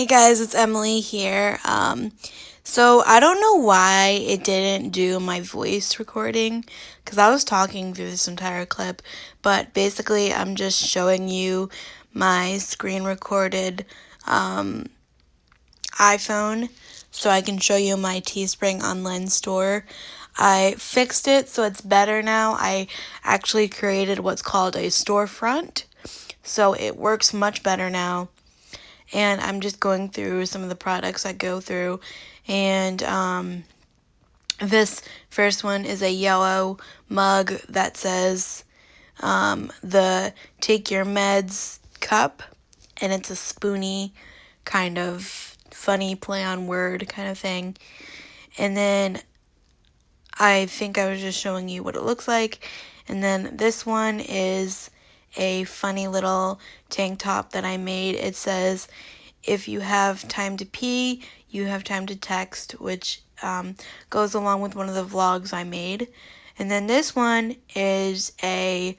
Hey guys, it's Emily here. So I don't know why it didn't do my voice recording because I was talking through this entire clip, but basically I'm just showing you my screen recorded iPhone so I can show you my Teespring online store. I fixed it so it's better now. I actually created what's called a storefront, so it works much better now. And I'm just going through some of the products I go through. And this first one is a yellow mug that says the Take Your Meds cup, and it's a spoony kind of funny play on word kind of thing. And then I think I was just showing you what it looks like. And then this one is a funny little tank top that I made. It says, if you have time to pee, you have time to text, which goes along with one of the vlogs I made. And then this one is a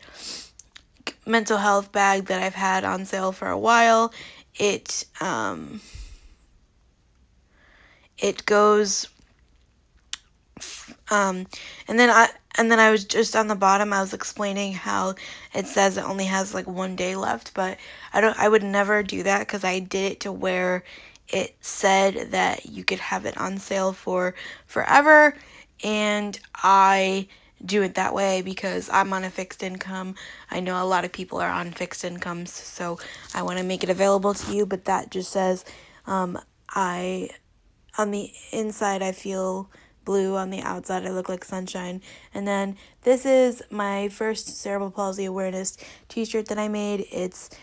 mental health bag that I've had on sale for a while. It goes and then I was just on the bottom, I was explaining how it says it only has like 1 day left, but I would never do that because I did it to where it said that you could have it on sale for forever, and I do it that way because I'm on a fixed income. I know a lot of people are on fixed incomes, so I want to make it available to you, but that just says I on the inside I feel blue, on the outside I look like sunshine. And then this is my first cerebral palsy awareness t-shirt that I made. It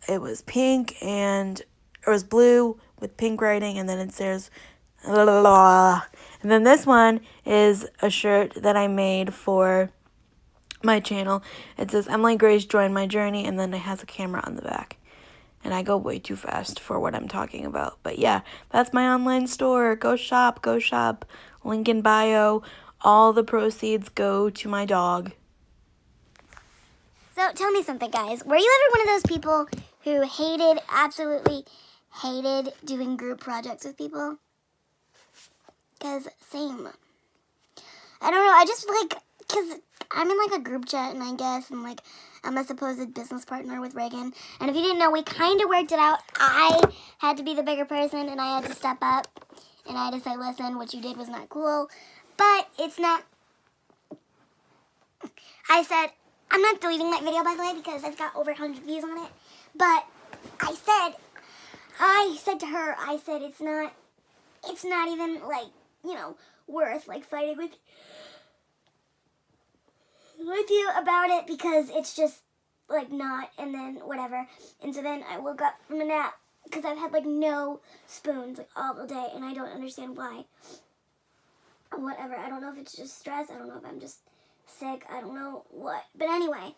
was pink, and it was blue with pink writing, and then it says la la la. And then this one is a shirt that I made for my channel. It says Emily Grace joined my journey, and then it has a camera on the back. And I go way too fast for what I'm talking about. But yeah, that's my online store. Go shop, go shop. Link in bio. All the proceeds go to my dog. So tell me something, guys. Were you ever one of those people who absolutely hated doing group projects with people? Because same. I don't know, I just because I'm in like a group chat, and I guess, and like I'm a supposed business partner with Reagan. And if you didn't know, we kind of worked it out. I had to be the bigger person, and I had to step up, and I had to say, listen, what you did was not cool. But it's not. I said, I'm not deleting that video, by the way, because it's got over 100 views on it. But I said to her, it's not even like, worth like fighting with you about it, because it's just like not, and then whatever. And so then I woke up from a nap because I've had like no spoons like all the day, and I don't understand why. Whatever, I don't know if it's just stress, I don't know if I'm just sick, I don't know what. But anyway,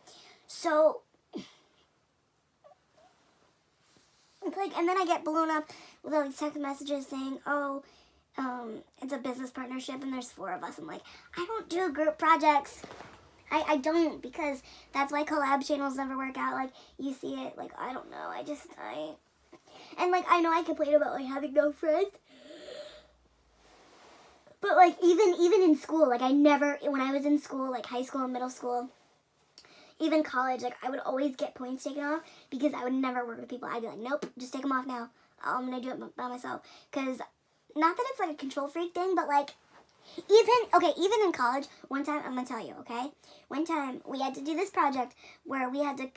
so like, and then I get blown up with all these text messages saying, oh, it's a business partnership and there's 4 of us. I'm like, I don't do group projects. I don't, because that's why collab channels never work out. Like, you see it, like, I don't know, and like, I know I complain about like having no friends, but like, even in school, like, when I was in school, like high school and middle school, even college, like, I would always get points taken off because I would never work with people. I'd be like, nope, just take them off now. I'm gonna do it by myself. Because, not that it's like a control freak thing, but like, even in college, one time, I'm gonna tell you, okay? One time, we had to do this project where we had to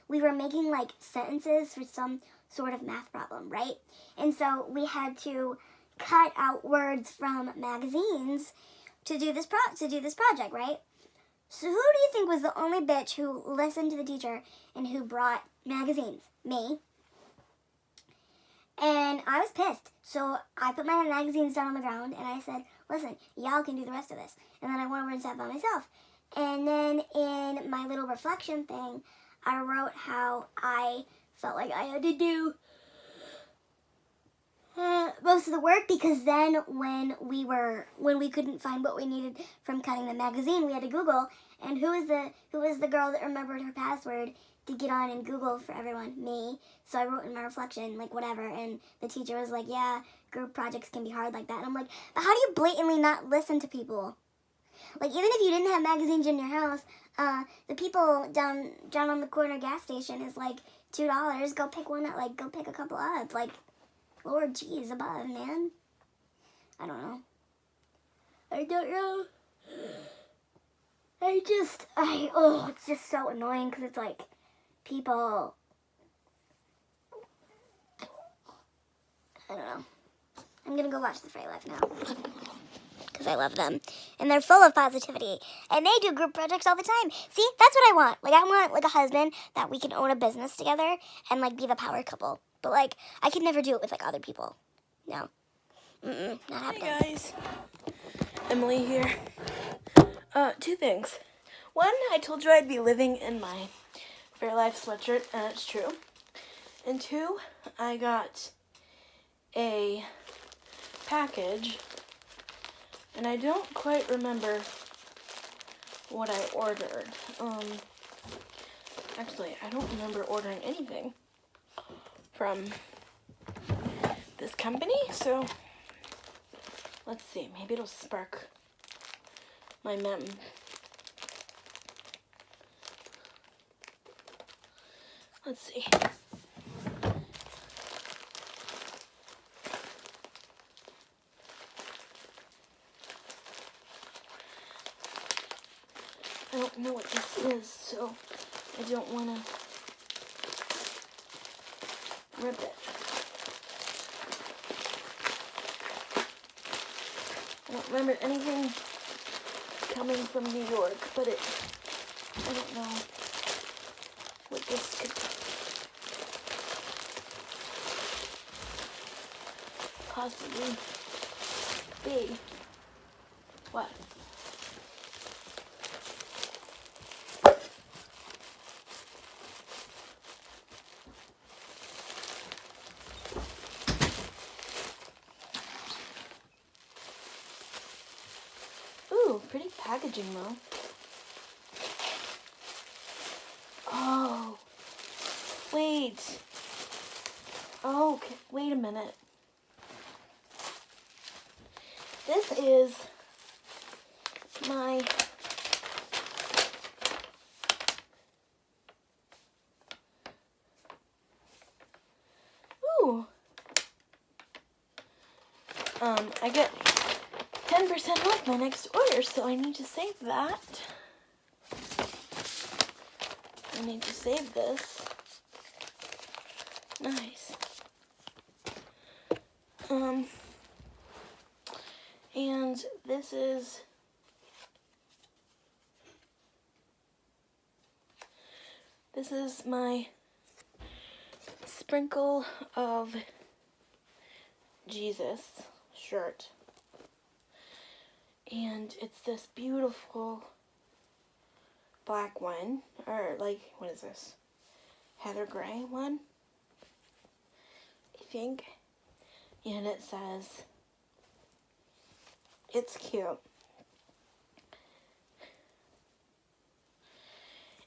we were making like sentences for some sort of math problem, right? And so we had to cut out words from magazines to do this project, right? So who do you think was the only bitch who listened to the teacher and who brought magazines? Me. And I was pissed. So I put my magazines down on the ground and I said, listen, y'all can do the rest of this. And then I went over and sat by myself. And then in my little reflection thing, I wrote how I felt like I had to do most of the work, because then when we couldn't find what we needed from cutting the magazine, we had to Google, and who was the girl that remembered her password to get on and Google for everyone, me. So I wrote in my reflection, like, whatever. And the teacher was like, yeah, group projects can be hard like that. And I'm like, but how do you blatantly not listen to people? Like, even if you didn't have magazines in your house, the people down on the corner gas station is like $2. Go pick one up. Like, go pick a couple up. Like, Lord, geez, above, man. I don't know. It's just so annoying because it's like people, I don't know. I'm going to go watch The Fray Life now because I love them. And they're full of positivity. And they do group projects all the time. See, that's what I want. Like, I want, like, a husband that we can own a business together and, like, be the power couple. But, like, I could never do it with, like, other people. No. Not happening. Hey guys, Emily here. Two things. One, I told you I'd be living in my Fairlife sweatshirt, and it's true. And two, I got a package, and I don't quite remember what I ordered. Actually, I don't remember ordering anything from this company, so let's see, maybe it'll spark my mem. Let's see. I don't know what this is, so I don't want to rip it. I don't remember anything coming from New York, but I don't know what this could possibly be. What? Ooh, pretty packaging though. Oh, wait. Oh, okay. Wait a minute. This is my I get 10% off my next order, so I need to save that. I need to save this. Nice. And this is my Sprinkle of Jesus shirt. And it's this beautiful black one, or like, what is this? Heather gray one, I think. And it says, it's cute.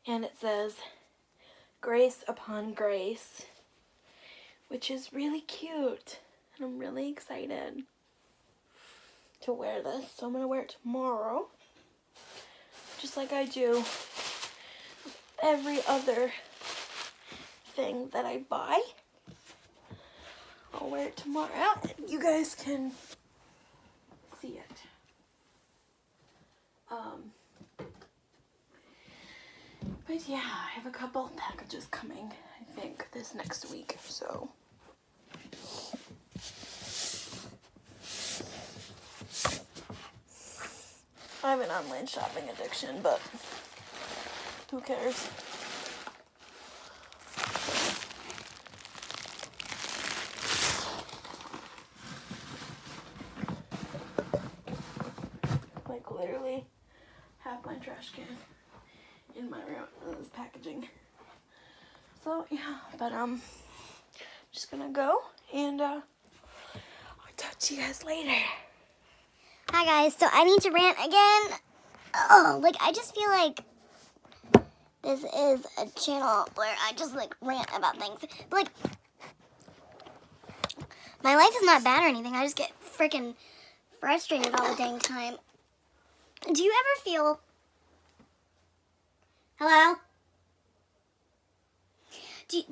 And it says, grace upon grace, which is really cute. And I'm really excited to wear this. So I'm going to wear it tomorrow, just like I do every other thing that I buy. I'll wear it tomorrow, and you guys can see it. But yeah, I have a couple packages coming, I think, this next week, so. I have an online shopping addiction, but who cares? Like literally half my trash can in my room is packaging. So yeah, but I'm just gonna go, and I'll talk to you guys later. Hi guys, so I need to rant again. Oh, like I just feel like this is a channel where I just, like, rant about things. But, like, my life is not bad or anything. I just get freaking frustrated all the dang time. Do you ever feel... Hello? Do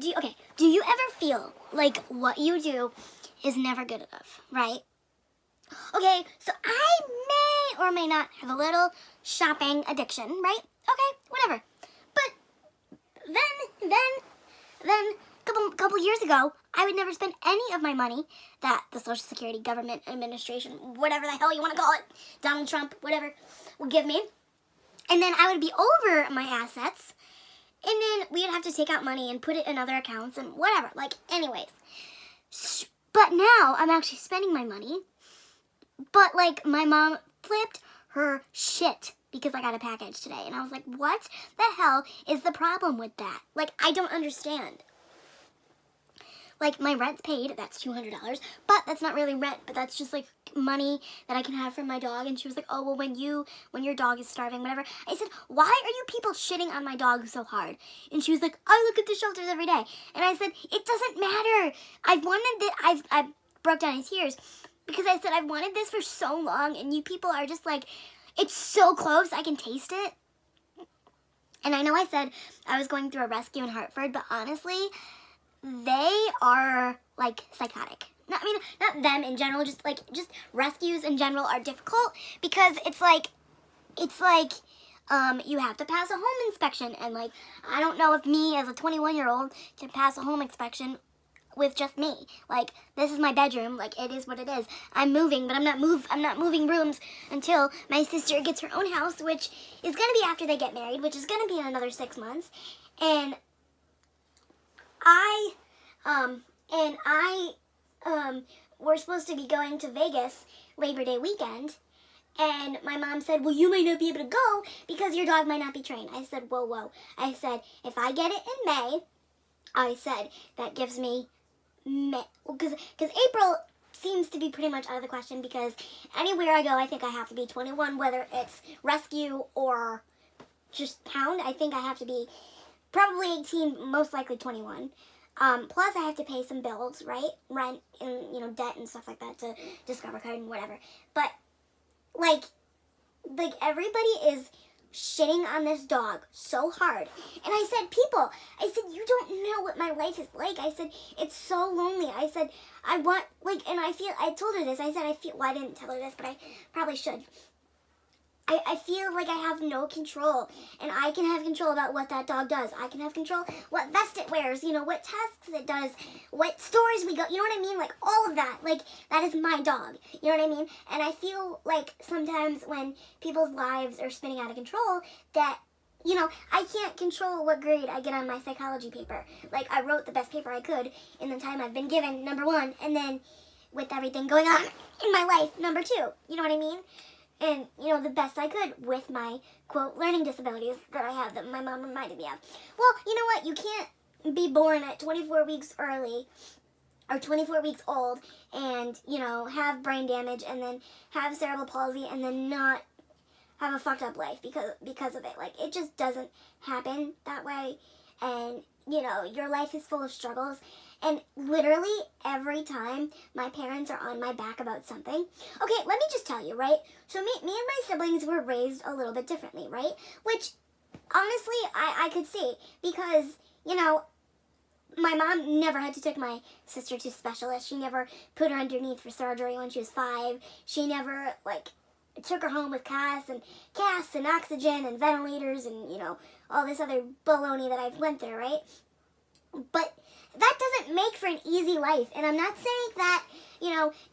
you ever feel like what you do is never good enough, right? Okay, so I may or may not have a little shopping addiction, right? Okay, whatever. But then couple years ago, I would never spend any of my money that the Social Security government administration, whatever the hell you want to call it, Donald Trump, whatever, would give me. And then I would be over my assets, and then we'd have to take out money and put it in other accounts and whatever. Like, anyways. But now I'm actually spending my money. But, like, my mom flipped her shit because I got a package today. And I was like, what the hell is the problem with that? Like, I don't understand. Like, my rent's paid, that's $200, but that's not really rent, but that's just, like, money that I can have from my dog. And she was like, oh, well, when your dog is starving, whatever. I said, why are you people shitting on my dog so hard? And she was like, I look at the shelters every day. And I said, it doesn't matter. I broke down in tears because I said, I've wanted this for so long, and you people are just like, it's so close, I can taste it. And I know I said I was going through a rescue in Hartford, but honestly, they are, like, psychotic. Not them in general, just rescues in general are difficult because it's like, you have to pass a home inspection, and, like, I don't know if me as a 21-year-old can pass a home inspection with just me. Like, this is my bedroom, like, it is what it is. I'm moving, but I'm not moving rooms until my sister gets her own house, which is gonna be after they get married, which is gonna be in another 6 months, and we're supposed to be going to Vegas Labor Day weekend, and my mom said, well, you might not be able to go because your dog might not be trained. I said, whoa. I said, if I get it in May, I said, that gives me May, because April seems to be pretty much out of the question because anywhere I go, I think I have to be 21, whether it's rescue or just pound. I think I have to be probably 18, most likely 21. Plus I have to pay some bills, right? Rent and, debt and stuff like that to Discover Card and whatever. But, like everybody is shitting on this dog so hard. And I said, you don't know what my life is like. I said, it's so lonely. I said, I told her this. I said, well, I didn't tell her this, but I probably should. I feel like I have no control, and I can have control about what that dog does. I can have control what vest it wears, what tasks it does, what stores we go, you know what I mean? Like, all of that, like, that is my dog, you know what I mean? And I feel like sometimes when people's lives are spinning out of control, that, I can't control what grade I get on my psychology paper. Like, I wrote the best paper I could in the time I've been given, number 1, and then with everything going on in my life, number 2, you know what I mean? And, the best I could with my, quote, learning disabilities that I have that my mom reminded me of. Well, you know what? You can't be born at 24 weeks early or 24 weeks old and, have brain damage and then have cerebral palsy and then not have a fucked up life because of it. Like, it just doesn't happen that way. And, your life is full of struggles. And literally every time my parents are on my back about something. Okay, let me just tell you, right? So me and my siblings were raised a little bit differently, right? Which, honestly, I could see. Because, my mom never had to take my sister to specialists. She never put her underneath for surgery when she was 5. She never, took her home with casts and oxygen and ventilators and, all this other baloney that I've went through, right? But that doesn't make for an easy life. And I'm not saying that,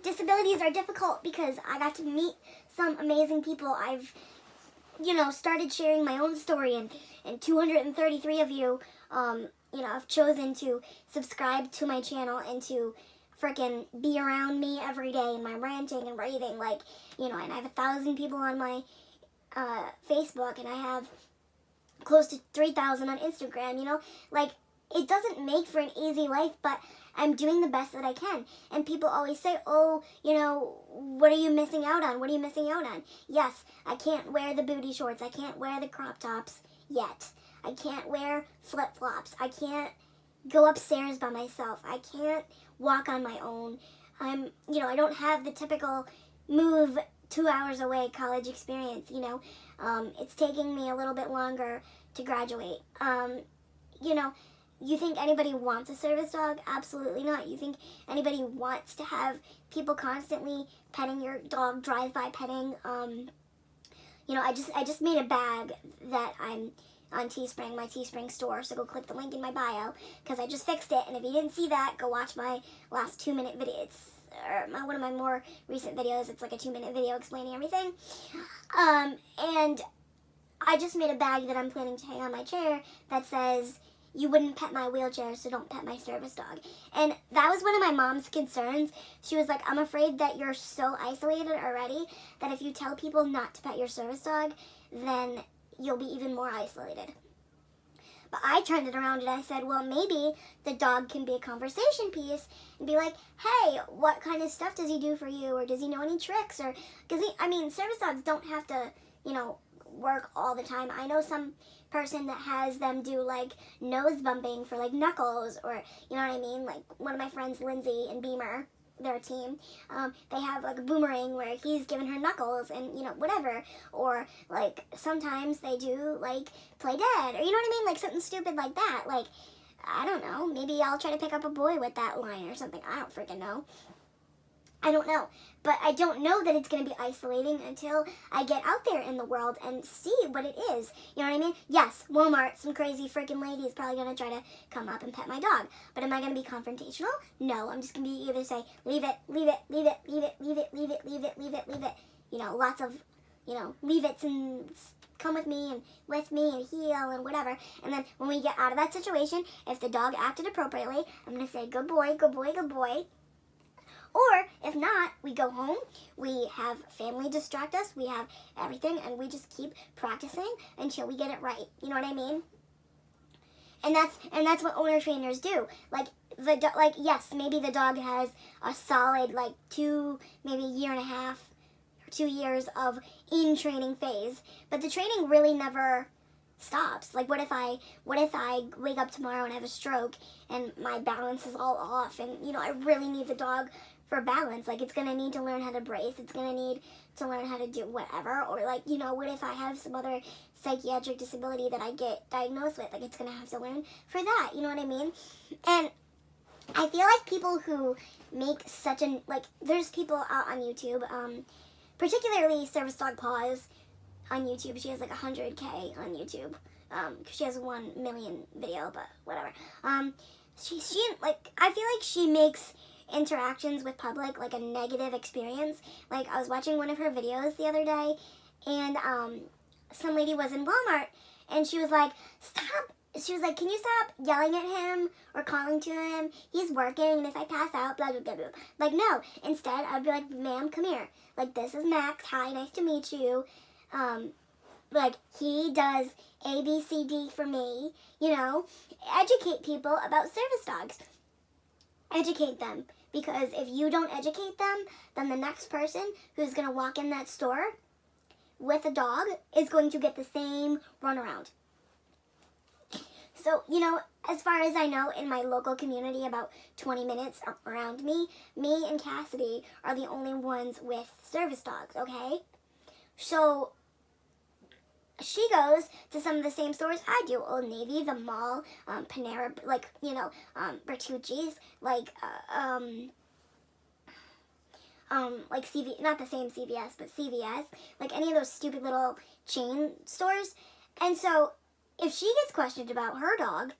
disabilities are difficult because I got to meet some amazing people. I've, started sharing my own story and 233 of you, have chosen to subscribe to my channel and to frickin' be around me every day in my ranting and raving. And I have 1,000 people on my Facebook and I have close to 3,000 on Instagram, it doesn't make for an easy life, but I'm doing the best that I can. And people always say, oh, you know, what are you missing out on? What are you missing out on? Yes, I can't wear the booty shorts. I can't wear the crop tops yet. I can't wear flip-flops. I can't go upstairs by myself. I can't walk on my own. I don't have the typical move 2 hours away college experience, you know. It's taking me a little bit longer to graduate. You think anybody wants a service dog? Absolutely not. You think anybody wants to have people constantly petting your dog, drive-by petting? I just made a bag that I'm on Teespring, my Teespring store, so go click the link in my bio, because I just fixed it, and if you didn't see that, go watch my last 2-minute video. It's one of my more recent videos. It's like a 2-minute video explaining everything. And I just made a bag that I'm planning to hang on my chair that says, you wouldn't pet my wheelchair, so don't pet my service dog. And that was one of my mom's concerns. She was like, I'm afraid that you're so isolated already that if you tell people not to pet your service dog, then you'll be even more isolated. But I turned it around and I said, well, maybe the dog can be a conversation piece and be like, hey, what kind of stuff does he do for you? Or does he know any tricks? Or, service dogs don't have to, work all the time. I know some person that has them do like nose bumping for like Knuckles, or you know what I mean, like one of my friends, Lindsay and Beamer, their team, they have like a Boomerang where he's giving her Knuckles and whatever, or like sometimes they do like play dead, or you know what I mean, like something stupid like that. Like, I don't know, maybe I'll try to pick up a boy with that line or something. I don't freaking know. I don't know. But I don't know that it's going to be isolating until I get out there in the world and see what it is. You know what I mean? Yes, Walmart, some crazy freaking lady is probably going to try to come up and pet my dog. But am I going to be confrontational? No, I'm just going to be either say, leave it, leave it, leave it, leave it, leave it, leave it, leave it, leave it, leave it. Lots of, leave it's and come with me and lift me and heel and whatever. And then when we get out of that situation, if the dog acted appropriately, I'm going to say, good boy, good boy, good boy. Or, if not, we go home, we have family distract us, we have everything, and we just keep practicing until we get it right. You know what I mean? And that's what owner trainers do. Yes, maybe the dog has a solid, 2, maybe a year and a half, or 2 years of in-training phase, but the training really never stops. Like, what if I wake up tomorrow and have a stroke and my balance is all off, and I really need the dog for balance? Like, it's gonna need to learn how to brace, it's gonna need to learn how to do whatever. Or what if I have some other psychiatric disability that I get diagnosed with? Like, it's gonna have to learn for that. You know what I mean? And I feel like people who make such an there's people out on YouTube, particularly Service Dog Paws on YouTube. She has 100K on YouTube. She has 1 million video, but whatever. She I feel like she makes interactions with public a negative experience. I was watching one of her videos the other day, and some lady was in Walmart, and she was like, stop. She was like, can you stop yelling at him or calling to him? He's working, and if I pass out, blah, blah, blah, blah. No. Instead, I'd be like, ma'am, come here. This is Max. Hi, nice to meet you. He does A, B, C, D for me. Educate people about service dogs. Educate them. Because if you don't educate them, then the next person who's going to walk in that store with a dog is going to get the same runaround. So, as far as I know, in my local community, about 20 minutes around me and Cassidy are the only ones with service dogs, okay? So she goes to some of the same stores I do. Old Navy, the mall, Panera, Bertucci's, CV, not the same CVS, but CVS, any of those stupid little chain stores. And so if she gets questioned about her dog,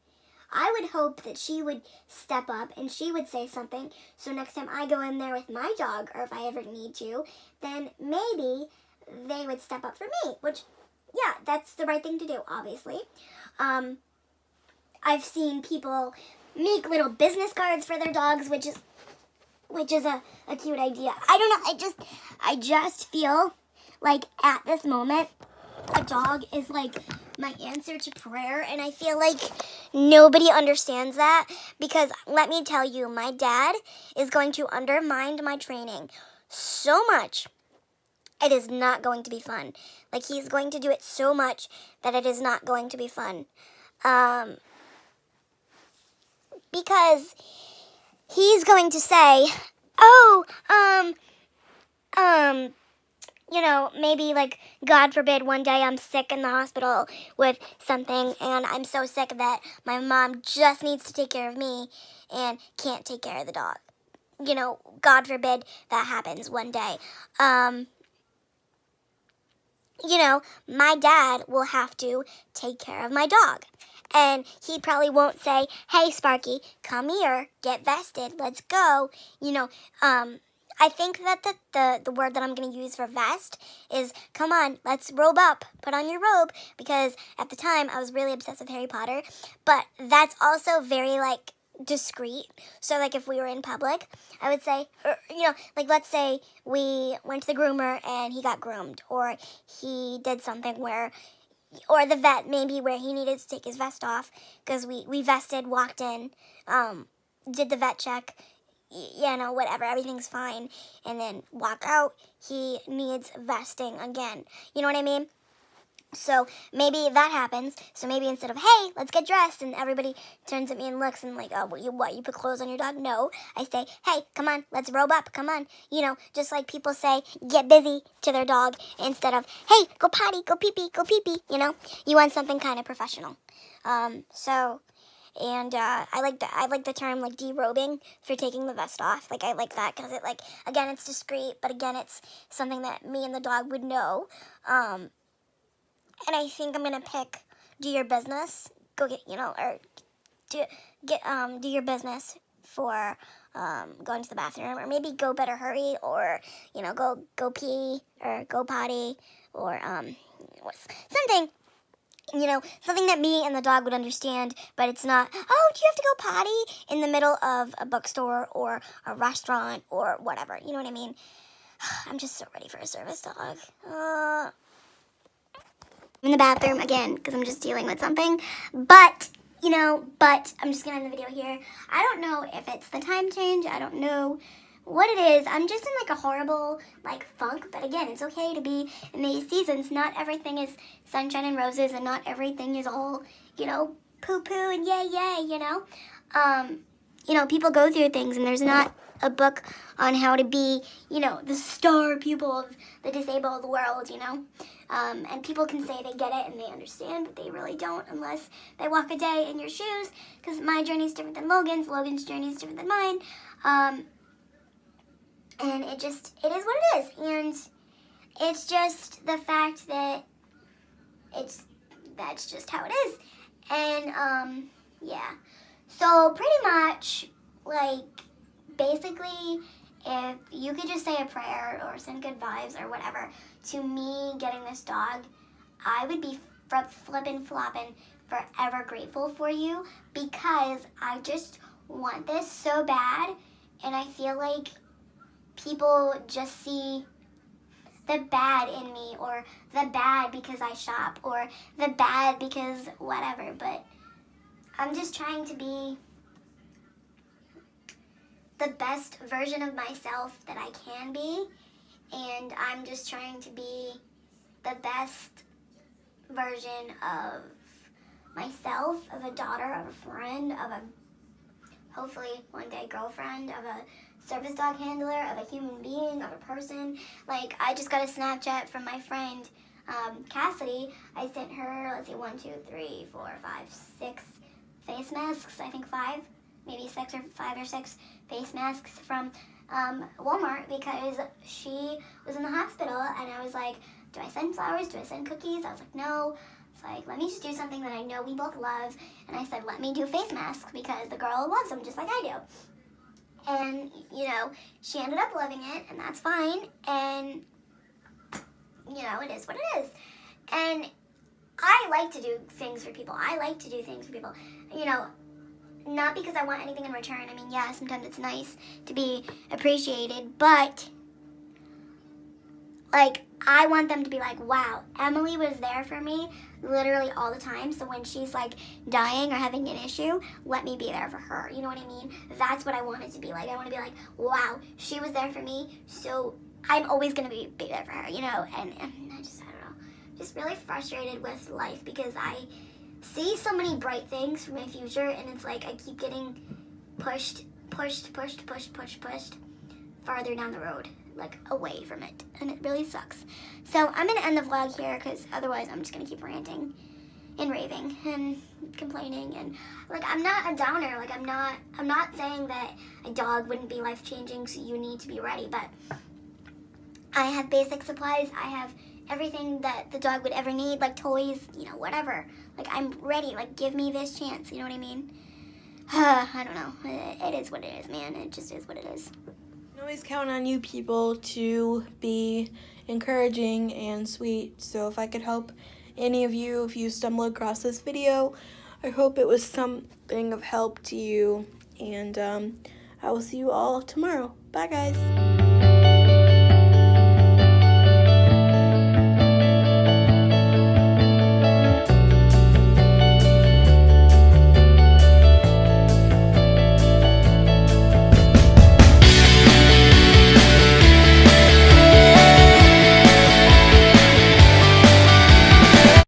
I would hope that she would step up and she would say something. So next time I go in there with my dog, or if I ever need to, then maybe they would step up for me, which, yeah, that's the right thing to do, obviously. I've seen people make little business cards for their dogs, which is a cute idea. I don't know, I just feel like at this moment, a dog is like my answer to prayer, and I feel like nobody understands that, because let me tell you, my dad is going to undermine my training so much. It is not going to be fun. Like, he's going to do it so much that it is not going to be fun. Because he's going to say, oh, maybe, like, God forbid, one day I'm sick in the hospital with something, and I'm so sick that my mom just needs to take care of me and can't take care of the dog. God forbid that happens one day. My dad will have to take care of my dog. And he probably won't say, hey, Sparky, come here, get vested, let's go. I think that the word that I'm going to use for vest is, come on, let's robe up, put on your robe, because at the time I was really obsessed with Harry Potter, but that's also very, like, discreet. So, like, if we were in public, I would say, let's say we went to the groomer and he got groomed, or he did something or the vet maybe where he needed to take his vest off because we vested, walked in, did the vet check, whatever, everything's fine, and then walk out, he needs vesting again. You know what I mean? So maybe that happens. So maybe instead of, hey, let's get dressed, and everybody turns at me and looks and like, oh, what, you put clothes on your dog? No. I say, hey, come on, let's robe up, come on. Just like people say, get busy to their dog instead of, hey, go potty, go pee-pee, go pee-pee, You want something kind of professional. I like the term, like, derobing for taking the vest off. Like, I like that because it, like, again, it's discreet, but again, it's something that me and the dog would know. And I think I'm gonna pick do your business. Go get, or do your business for going to the bathroom, or maybe go better hurry, or go pee or go potty, or something. Something that me and the dog would understand, but it's not, oh, do you have to go potty in the middle of a bookstore or a restaurant or whatever. You know what I mean? I'm just so ready for a service dog. In the bathroom again because I'm just dealing with something, but I'm just gonna end the video here. I don't know if it's the time change, I don't know what it is. I'm just in like a horrible like funk, but again, it's okay to be in these seasons. Not everything is sunshine and roses, and not everything is all poo-poo and yay, people go through things, and there's not a book on how to be, the star pupil of the disabled world, and people can say they get it and they understand, but they really don't unless they walk a day in your shoes, because my journey is different than Logan's journey is different than mine, and it is what it is, and it's just the fact that that's just how it is, and, yeah, so pretty much, like, basically, if you could just say a prayer or send good vibes or whatever to me getting this dog, I would be flippin' floppin' forever grateful for you, because I just want this so bad, and I feel like people just see the bad in me, or the bad because I shop, or the bad because whatever, but I'm just trying to be the best version of myself that I can be, and I'm just trying to be the best version of myself, of a daughter, of a friend, of a hopefully one day girlfriend, of a service dog handler, of a human being, of a person. Like, I just got a Snapchat from my friend Cassidy. I sent her, let's see, 1, 2, 3, 4, 5, 6 face masks, I think 5. Maybe 5 or 6 face masks from Walmart, because she was in the hospital, and I was like, do I send flowers? Do I send cookies? I was like, no. It's like, let me just do something that I know we both love, and I said, let me do face masks, because the girl loves them just like I do. And, she ended up loving it, and that's fine, and, it is what it is. And I like to do things for people. Not because I want anything in return. I mean, yeah, sometimes it's nice to be appreciated, but, like, I want them to be like, wow, Emily was there for me literally all the time. So when she's like dying or having an issue, let me be there for her. You know what I mean? That's what I want it to be like. I want to be like, wow, she was there for me, so I'm always going to be there for her, you know? And I don't know, just really frustrated with life because I see so many bright things for my future, and it's like I keep getting pushed farther down the road, like away from it, and it really sucks. So I'm gonna end the vlog here because otherwise I'm just gonna keep ranting and raving and complaining, and like I'm not a downer. Like I'm not saying that a dog wouldn't be life-changing, so you need to be ready, but I have basic supplies. I have everything that the dog would ever need, like toys, you know, whatever. Like I'm ready. Like give me this chance. You know what I mean? I don't know. It is what it is, man. It just is what it is. I always count on you people to be encouraging and sweet. So if I could help any of you, if you stumble across this video, I hope it was something of help to you. And I will see you all tomorrow. Bye, guys.